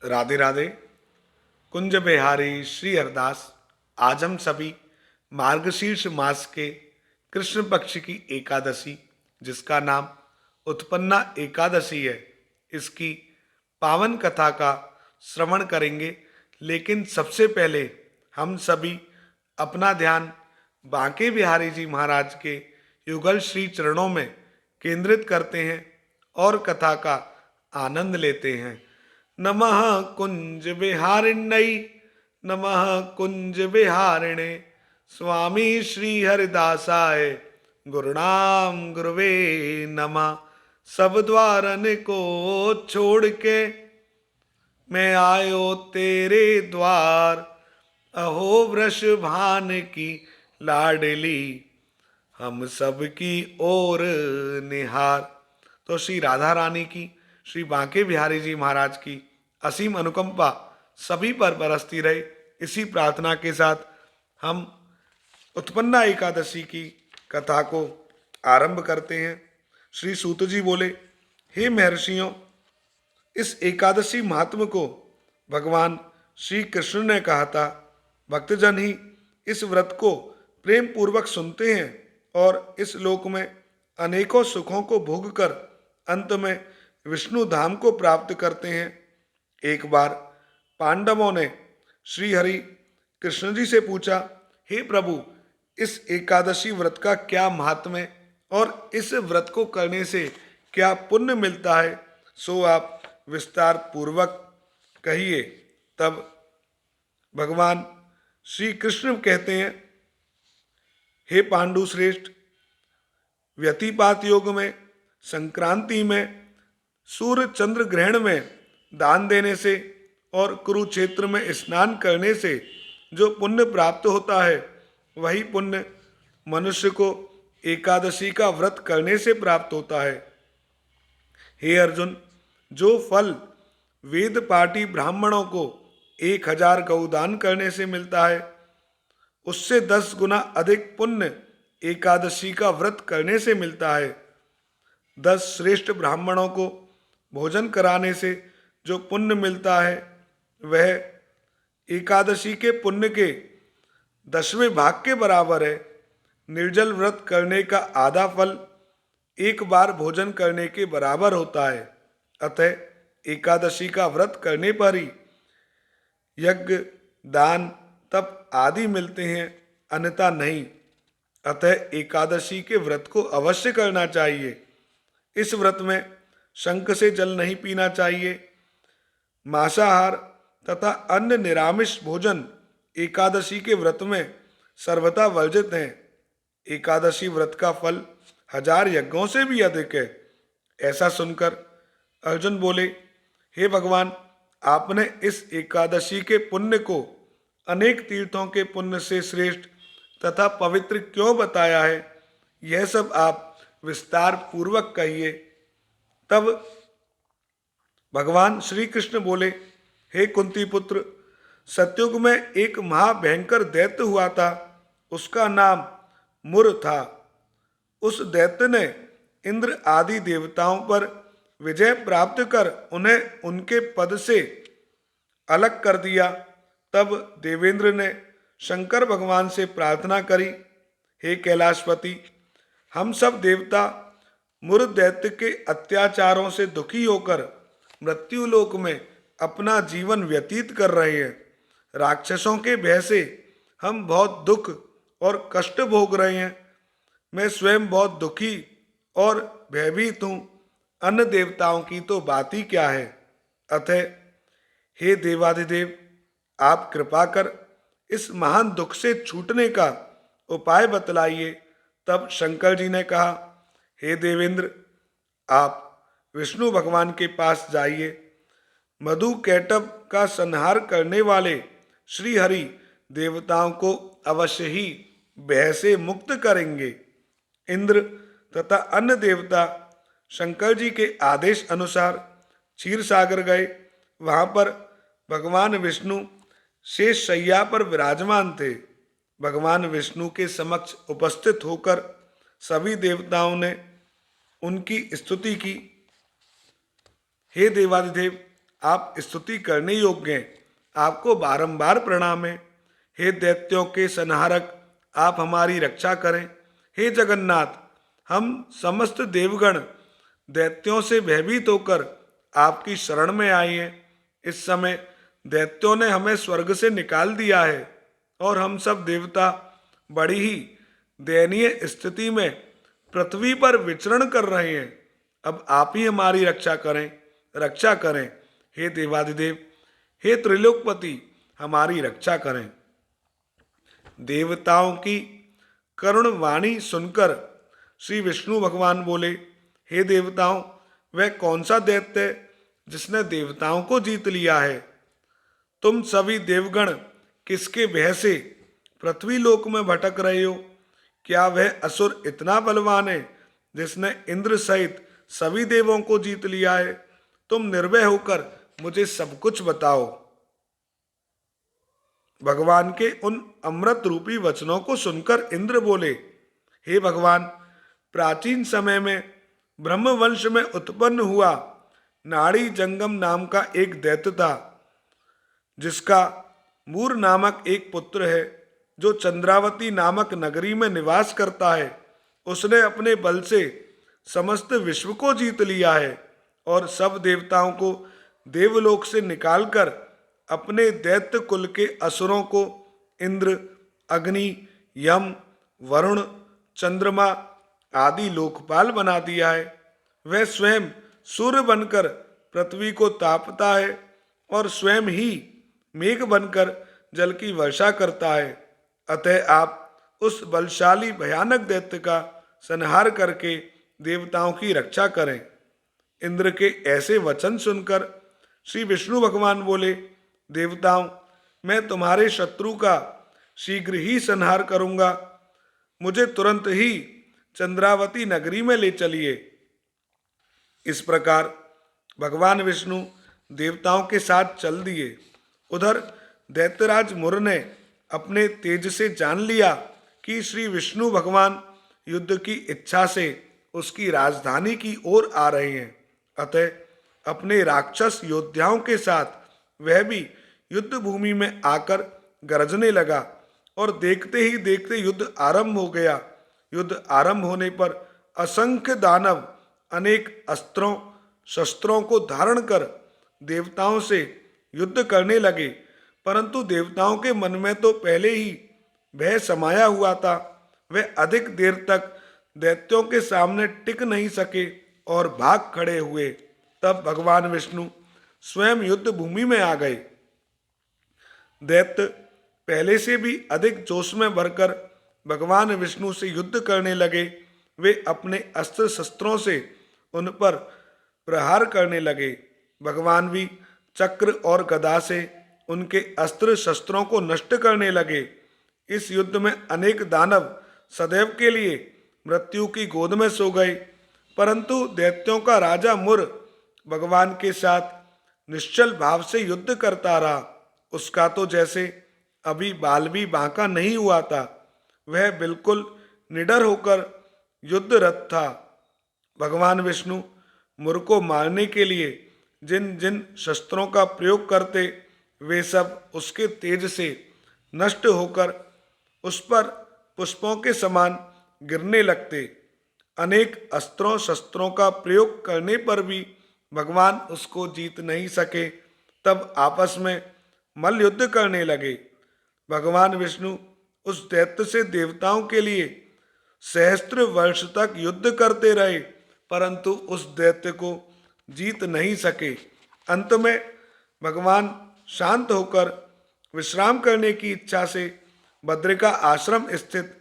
राधे राधे। कुंज बिहारी श्री हरदास। आज हम सभी मार्गशीर्ष मास के कृष्ण पक्ष की एकादशी, जिसका नाम उत्पन्ना एकादशी है, इसकी पावन कथा का श्रवण करेंगे। लेकिन सबसे पहले हम सभी अपना ध्यान बांके बिहारी जी महाराज के युगल श्री चरणों में केंद्रित करते हैं और कथा का आनंद लेते हैं। नमः कुंज विहारिण्यै, नमः कुंज विहारिणे, स्वामी श्री हरिदासाय, गुरुनाम गुरुवे नमः। सब द्वारन को छोड़ के मैं आयो तेरे द्वार, अहो वृषभान की लाडली, हम सब की ओर निहार। तो श्री राधा रानी की, श्री बांके बिहारी जी महाराज की असीम अनुकंपा सभी पर बरसती रहे, इसी प्रार्थना के साथ हम उत्पन्ना एकादशी की कथा को आरंभ करते हैं। श्री सूत जी बोले, हे महर्षियों, इस एकादशी महात्म को भगवान श्री कृष्ण ने कहा था। भक्तजन ही इस व्रत को प्रेम पूर्वक सुनते हैं और इस लोक में अनेकों सुखों को भोग कर अंत में विष्णु धाम को प्राप्त करते हैं। एक बार पांडवों ने श्री हरि कृष्ण जी से पूछा, हे प्रभु, इस एकादशी व्रत का क्या महात्म्य है और इस व्रत को करने से क्या पुण्य मिलता है, सो आप विस्तार पूर्वक कहिए। तब भगवान श्री कृष्ण कहते हैं, हे पांडु श्रेष्ठ, व्यतिपात योग में, संक्रांति में, सूर्य चंद्र ग्रहण में दान देने से और कुरुक्षेत्र में स्नान करने से जो पुण्य प्राप्त होता है, वही पुण्य मनुष्य को एकादशी का व्रत करने से प्राप्त होता है। हे अर्जुन, जो फल वेद पाठी ब्राह्मणों को 1000 गौदान करने से मिलता है, उससे 10 गुना अधिक पुण्य एकादशी का व्रत करने से मिलता है। 10 श्रेष्ठ ब्राह्मणों को भोजन कराने से जो पुण्य मिलता है, वह एकादशी के पुण्य के 10वें भाग के बराबर है। निर्जल व्रत करने का आधा फल एक बार भोजन करने के बराबर होता है। अतः एकादशी का व्रत करने पर ही यज्ञ, दान, तप आदि मिलते हैं, अन्यथा नहीं। अतः एकादशी के व्रत को अवश्य करना चाहिए। इस व्रत में शंख से जल नहीं पीना चाहिए। मांसाहार तथा अन्य निरामिष भोजन एकादशी के व्रत में सर्वथा वर्जित हैं। एकादशी व्रत का फल 1000 यज्ञों से भी अधिक है। ऐसा सुनकर अर्जुन बोले, हे भगवान, आपने इस एकादशी के पुण्य को अनेक तीर्थों के पुण्य से श्रेष्ठ तथा पवित्र क्यों बताया है, यह सब आप विस्तार पूर्वक कहिए। तब भगवान श्री कृष्ण बोले, हे कुंती पुत्र, सतयुग में एक महाभयंकर दैत्य हुआ था। उसका नाम मुर था। उस दैत्य ने इंद्र आदि देवताओं पर विजय प्राप्त कर उन्हें उनके पद से अलग कर दिया। तब देवेंद्र ने शंकर भगवान से प्रार्थना करी, हे कैलाशपति, हम सब देवता मुर दैत्य के अत्याचारों से दुखी होकर मृत्युलोक में अपना जीवन व्यतीत कर रहे हैं। राक्षसों के भय से हम बहुत दुख और कष्ट भोग रहे हैं। मैं स्वयं बहुत दुखी और भयभीत हूँ। अन्य देवताओं की तो बात ही क्या है। अतः हे देवाधिदेव, आप कृपा कर इस महान दुख से छूटने का उपाय बतलाइए। तब शंकर जी ने कहा, हे देवेंद्र, आप विष्णु भगवान के पास जाइए। मधु कैटभ का संहार करने वाले श्री हरि देवताओं को अवश्य ही भय से मुक्त करेंगे। इंद्र तथा अन्य देवता शंकर जी के आदेश अनुसार क्षीर सागर गए। वहां पर भगवान विष्णु शेष शैया पर विराजमान थे। भगवान विष्णु के समक्ष उपस्थित होकर सभी देवताओं ने उनकी स्तुति की। हे देवाधिदेव, आप स्तुति करने योग्य हैं। आपको बारंबार प्रणाम है। हे दैत्यों के संहारक, आप हमारी रक्षा करें। हे जगन्नाथ, हम समस्त देवगण दैत्यों से भयभीत होकर आपकी शरण में आए हैं। इस समय दैत्यों ने हमें स्वर्ग से निकाल दिया है और हम सब देवता बड़ी ही दयनीय स्थिति में पृथ्वी पर विचरण कर रहे हैं। अब आप ही हमारी रक्षा करें, रक्षा करें। हे देवाधिदेव, हे त्रिलोकपति, हमारी रक्षा करें। देवताओं की करुण वाणी सुनकर श्री विष्णु भगवान बोले, हे देवताओं, वह कौन सा दैत्य है जिसने देवताओं को जीत लिया है? तुम सभी देवगण किसके भय से पृथ्वी लोक में भटक रहे हो? क्या वह असुर इतना बलवान है जिसने इंद्र सहित सभी देवों को जीत लिया है? तुम निर्भय होकर मुझे सब कुछ बताओ। भगवान के उन अमृत रूपी वचनों को सुनकर इंद्र बोले, हे भगवान, प्राचीन समय में ब्रह्मवंश में उत्पन्न हुआ नाड़ी जंगम नाम का एक दैत्य था, जिसका मूर नामक एक पुत्र है जो चंद्रावती नामक नगरी में निवास करता है। उसने अपने बल से समस्त विश्व को जीत लिया है और सब देवताओं को देवलोक से निकालकर अपने दैत्य कुल के असुरों को इंद्र, अग्नि, यम, वरुण, चंद्रमा आदि लोकपाल बना दिया है। वह स्वयं सूर्य बनकर पृथ्वी को तापता है और स्वयं ही मेघ बनकर जल की वर्षा करता है। अतः आप उस बलशाली भयानक दैत्य का संहार करके देवताओं की रक्षा करें। इंद्र के ऐसे वचन सुनकर श्री विष्णु भगवान बोले, देवताओं, मैं तुम्हारे शत्रु का शीघ्र ही संहार करूंगा। मुझे तुरंत ही चंद्रावती नगरी में ले चलिए। इस प्रकार भगवान विष्णु देवताओं के साथ चल दिए। उधर दैत्यराज मुर ने अपने तेज से जान लिया कि श्री विष्णु भगवान युद्ध की इच्छा से उसकी राजधानी की ओर आ रहे हैं। अतः अपने राक्षस योद्धाओं के साथ वह भी युद्ध भूमि में आकर गरजने लगा और देखते ही देखते युद्ध आरंभ हो गया। युद्ध आरंभ होने पर असंख्य दानव अनेक अस्त्रों शस्त्रों को धारण कर देवताओं से युद्ध करने लगे, परंतु देवताओं के मन में तो पहले ही भय समाया हुआ था। वे अधिक देर तक दैत्यों के सामने टिक नहीं सके और भाग खड़े हुए। तब भगवान विष्णु स्वयं युद्ध भूमि में आ गए। दैत्य पहले से भी अधिक जोश में भरकर भगवान विष्णु से युद्ध करने लगे। वे अपने अस्त्र शस्त्रों से उन पर प्रहार करने लगे। भगवान भी चक्र और गदा से उनके अस्त्र शस्त्रों को नष्ट करने लगे। इस युद्ध में अनेक दानव सदैव के लिए मृत्यु की गोद में सो गए, परंतु दैत्यों का राजा मुर भगवान के साथ निश्चल भाव से युद्ध करता रहा। उसका तो जैसे अभी बाल भी बांका नहीं हुआ था। वह बिल्कुल निडर होकर युद्धरत था। भगवान विष्णु मुर को मारने के लिए जिन जिन शस्त्रों का प्रयोग करते, वे सब उसके तेज से नष्ट होकर उस पर पुष्पों के समान गिरने लगते। अनेक अस्त्रों शस्त्रों का प्रयोग करने पर भी भगवान उसको जीत नहीं सके। तब आपस में मल्ल युद्ध करने लगे। भगवान विष्णु उस दैत्य से देवताओं के लिए सहस्त्र वर्ष तक युद्ध करते रहे, परंतु उस दैत्य को जीत नहीं सके। अंत में भगवान शांत होकर विश्राम करने की इच्छा से बद्रिका आश्रम स्थित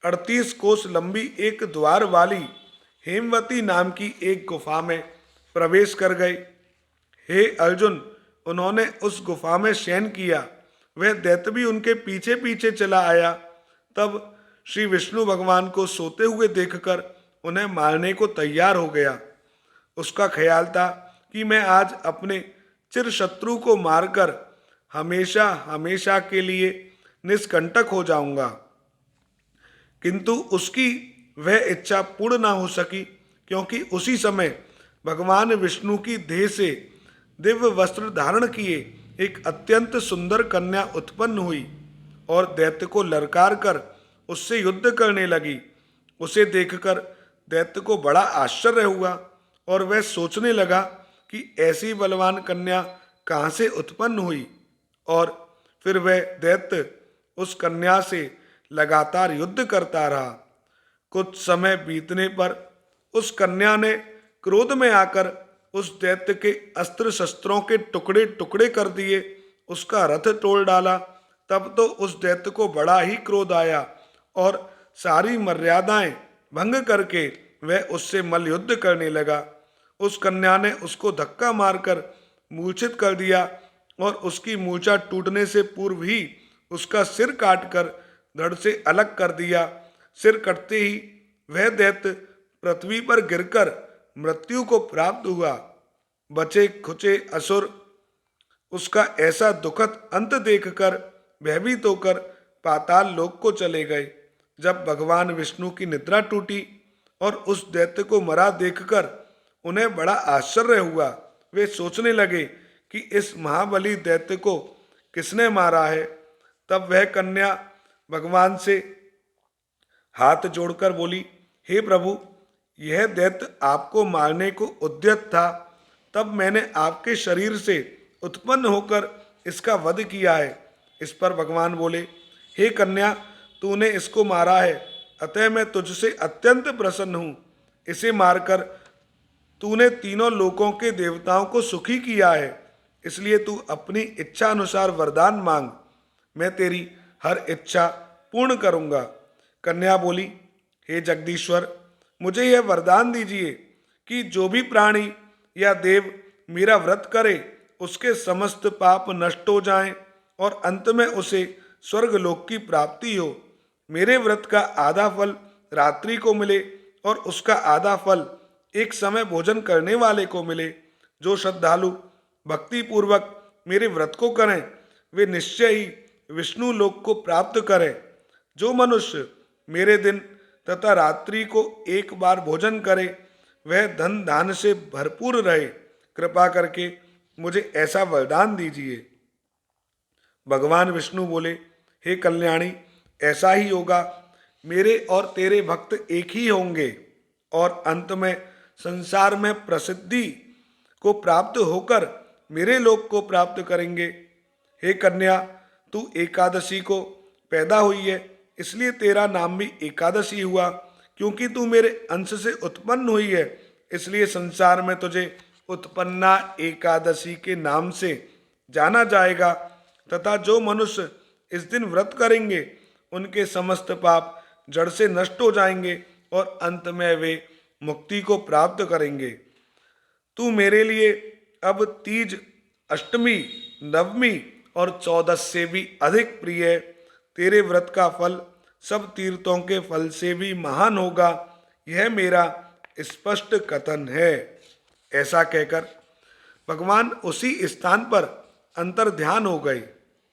38 कोस लंबी एक द्वार वाली हेमवती नाम की एक गुफा में प्रवेश कर गए। हे अर्जुन, उन्होंने उस गुफा में शयन किया। वह दैत्य भी उनके पीछे पीछे चला आया। तब श्री विष्णु भगवान को सोते हुए देखकर उन्हें मारने को तैयार हो गया। उसका ख्याल था कि मैं आज अपने चिर शत्रु को मारकर हमेशा हमेशा के लिए निष्कंटक हो जाऊंगा, किंतु उसकी वह इच्छा पूर्ण ना हो सकी, क्योंकि उसी समय भगवान विष्णु की देह से दिव्य वस्त्र धारण किए एक अत्यंत सुंदर कन्या उत्पन्न हुई और दैत्य को ललकार कर उससे युद्ध करने लगी। उसे देखकर दैत्य को बड़ा आश्चर्य हुआ और वह सोचने लगा कि ऐसी बलवान कन्या कहाँ से उत्पन्न हुई। और फिर वह दैत्य उस कन्या से लगातार युद्ध करता रहा। कुछ समय बीतने पर उस कन्या ने क्रोध में आकर उस दैत्य के अस्त्र शस्त्रों के टुकड़े टुकड़े कर दिए, उसका रथ तोड़ डाला। तब तो उस दैत्य को बड़ा ही क्रोध आया और सारी मर्यादाएं भंग करके वह उससे मल्लयुद्ध करने लगा। उस कन्या ने उसको धक्का मारकर मूर्छित कर दिया और उसकी मूर्छा टूटने से पूर्व ही उसका सिर काटकर धड़ से अलग कर दिया। सिर कटते ही वह दैत्य पृथ्वी पर गिरकर मृत्यु को प्राप्त हुआ। बचे खुचे असुर उसका ऐसा दुखद अंत देखकर भयभीत होकर पाताल लोक को चले गए। जब भगवान विष्णु की निद्रा टूटी और उस दैत्य को मरा देखकर उन्हें बड़ा आश्चर्य हुआ। वे सोचने लगे कि इस महाबली दैत्य को किसने मारा है। तब वह कन्या भगवान से हाथ जोड़कर बोली, हे प्रभु, यह दैत्य आपको मारने को उद्यत था, तब मैंने आपके शरीर से उत्पन्न होकर इसका वध किया है। इस पर भगवान बोले, हे कन्या, तूने इसको मारा है, अतः मैं तुझसे अत्यंत प्रसन्न हूँ। इसे मारकर तूने तीनों लोकों के देवताओं को सुखी किया है, इसलिए तू अपनी इच्छा अनुसार वरदान मांग, मैं तेरी हर इच्छा पूर्ण करूँगा। कन्या बोली, हे जगदीश्वर, मुझे यह वरदान दीजिए कि जो भी प्राणी या देव मेरा व्रत करे उसके समस्त पाप नष्ट हो जाएं और अंत में उसे स्वर्गलोक की प्राप्ति हो। मेरे व्रत का आधा फल रात्रि को मिले और उसका आधा फल एक समय भोजन करने वाले को मिले। जो श्रद्धालु भक्ति पूर्वक मेरे व्रत को करें वे निश्चय ही विष्णु लोक को प्राप्त करें। जो मनुष्य मेरे दिन तथा रात्रि को एक बार भोजन करे वह धन धान से भरपूर रहे। कृपा करके मुझे ऐसा वरदान दीजिए। भगवान विष्णु बोले, हे कल्याणी, ऐसा ही होगा। मेरे और तेरे भक्त एक ही होंगे और अंत में संसार में प्रसिद्धि को प्राप्त होकर मेरे लोक को प्राप्त करेंगे। हे कन्या, तू एकादशी को पैदा हुई है, इसलिए तेरा नाम भी एकादशी हुआ। क्योंकि तू मेरे अंश से उत्पन्न हुई है, इसलिए संसार में तुझे उत्पन्ना एकादशी के नाम से जाना जाएगा। तथा जो मनुष्य इस दिन व्रत करेंगे उनके समस्त पाप जड़ से नष्ट हो जाएंगे और अंत में वे मुक्ति को प्राप्त करेंगे। तू मेरे लिए अब तीज, अष्टमी, नवमी और 14 से भी अधिक प्रिय है। तेरे व्रत का फल सब तीर्थों के फल से भी महान होगा, यह मेरा स्पष्ट कथन है। ऐसा कहकर भगवान उसी स्थान पर अंतर ध्यान हो गए।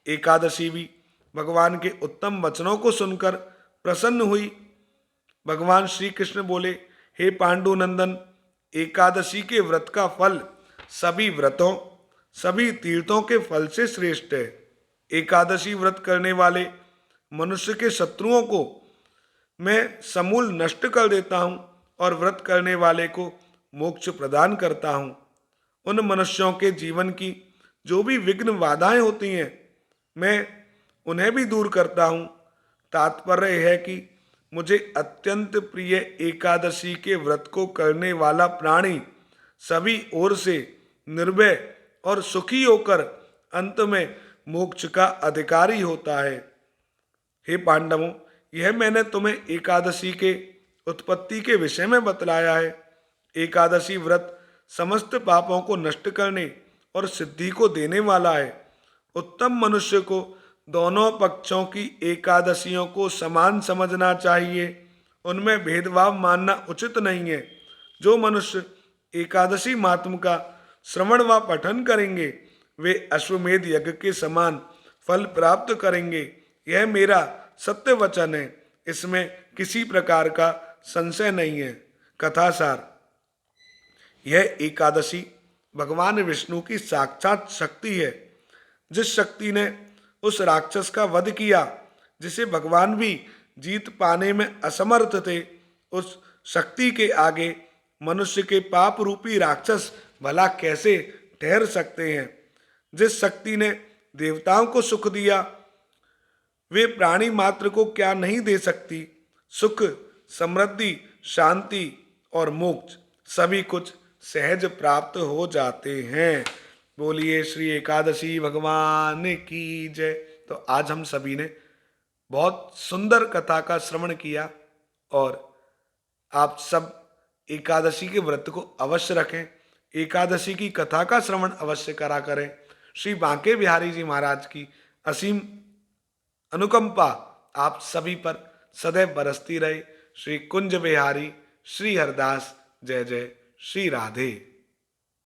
एकादशी भी भगवान के उत्तम वचनों को सुनकर प्रसन्न हुई। भगवान श्री कृष्ण बोले, हे पांडुनंदन, एकादशी के व्रत का फल सभी व्रतों, सभी तीर्थों के फल से श्रेष्ठ है। एकादशी व्रत करने वाले मनुष्य के शत्रुओं को मैं समूल नष्ट कर देता हूँ और व्रत करने वाले को मोक्ष प्रदान करता हूँ। उन मनुष्यों के जीवन की जो भी विघ्न बाधाएं होती हैं मैं उन्हें भी दूर करता हूँ। तात्पर्य है कि मुझे अत्यंत प्रिय एकादशी के व्रत को करने वाला प्राणी सभी ओर से निर्भय और सुखी होकर अंत में मोक्ष का अधिकारी होता है। हे पांडवों, यह मैंने तुम्हें एकादशी के उत्पत्ति के विषय में बतलाया है। एकादशी व्रत समस्त पापों को नष्ट करने और सिद्धि को देने वाला है। उत्तम मनुष्य को दोनों पक्षों की एकादशियों को समान समझना चाहिए, उनमें भेदभाव मानना उचित नहीं है। जो मनुष्य एकादशी महात्म का श्रवण व पठन करेंगे वे अश्वमेध यज्ञ के समान फल प्राप्त करेंगे, यह मेरा सत्य वचन है, इसमें किसी प्रकार का संशय नहीं है। कथासार, यह एकादशी भगवान विष्णु की साक्षात शक्ति है। जिस शक्ति ने उस राक्षस का वध किया, जिसे भगवान भी जीत पाने में असमर्थ थे, उस शक्ति के आगे मनुष्य के पाप रूपी राक्षस भला कैसे ठहर सकते हैं। जिस शक्ति ने देवताओं को सुख दिया, वे प्राणी मात्र को क्या नहीं दे सकती। सुख, समृद्धि, शांति और मोक्ष सभी कुछ सहज प्राप्त हो जाते हैं। बोलिए श्री एकादशी भगवान की जय। तो आज हम सभी ने बहुत सुंदर कथा का श्रवण किया और आप सब एकादशी के व्रत को अवश्य रखें, एकादशी की कथा का श्रवण अवश्य करा करें। श्री बांके बिहारी जी महाराज की असीम अनुकंपा आप सभी पर सदैव बरसती रहे। श्री कुंज बिहारी श्री हरदास। जय जय श्री राधे।